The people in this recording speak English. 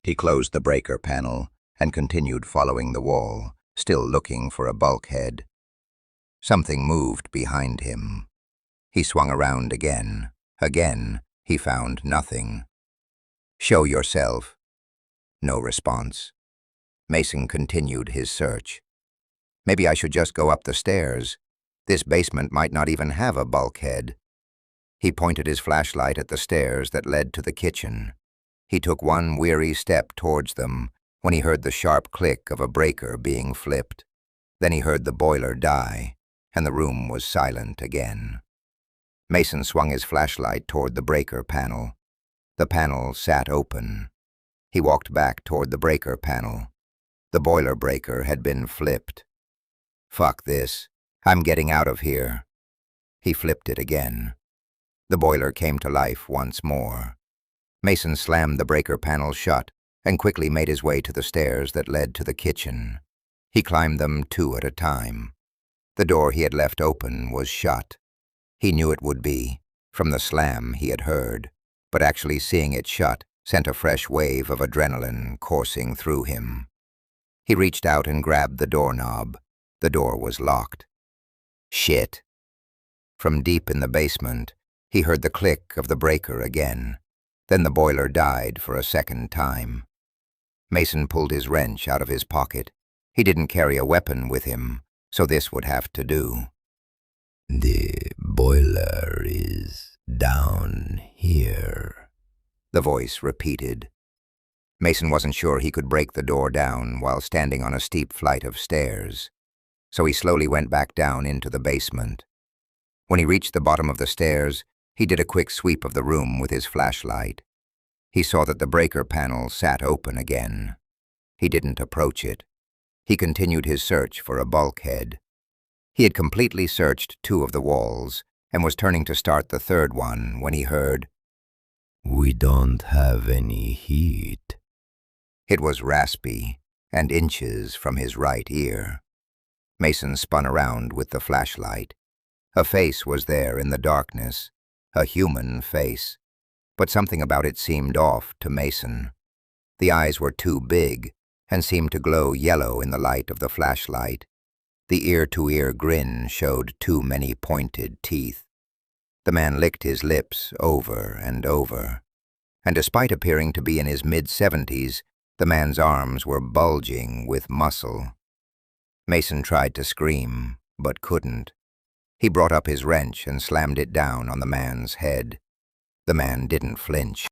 He closed the breaker panel and continued following the wall, still looking for a bulkhead. Something moved behind him. He swung around again. Again, he found nothing. "Show yourself." No response. Mason continued his search. Maybe I should just go up the stairs. This basement might not even have a bulkhead. He pointed his flashlight at the stairs that led to the kitchen. He took one weary step towards them when he heard the sharp click of a breaker being flipped. Then he heard the boiler die, and the room was silent again. Mason swung his flashlight toward the breaker panel. The panel sat open. He walked back toward the breaker panel. The boiler breaker had been flipped. "Fuck this. I'm getting out of here." He flipped it again. The boiler came to life once more. Mason slammed the breaker panel shut and quickly made his way to the stairs that led to the kitchen. He climbed them two at a time. The door he had left open was shut. He knew it would be, from the slam he had heard, but actually seeing it shut sent a fresh wave of adrenaline coursing through him. He reached out and grabbed the doorknob. The door was locked. Shit. From deep in the basement, he heard the click of the breaker again. Then the boiler died for a second time. Mason pulled his wrench out of his pocket. He didn't carry a weapon with him, so this would have to do. "The boiler is down here," the voice repeated. Mason wasn't sure he could break the door down while standing on a steep flight of stairs, so he slowly went back down into the basement. When he reached the bottom of the stairs, he did a quick sweep of the room with his flashlight. He saw that the breaker panel sat open again. He didn't approach it. He continued his search for a bulkhead. He had completely searched two of the walls and was turning to start the third one when he heard, "We don't have any heat." It was raspy and inches from his right ear. Mason spun around with the flashlight. A face was there in the darkness, a human face, but something about it seemed off to Mason. The eyes were too big and seemed to glow yellow in the light of the flashlight. The ear-to-ear grin showed too many pointed teeth. The man licked his lips over and over, and despite appearing to be in his mid-70s, the man's arms were bulging with muscle. Mason tried to scream, but couldn't. He brought up his wrench and slammed it down on the man's head. The man didn't flinch.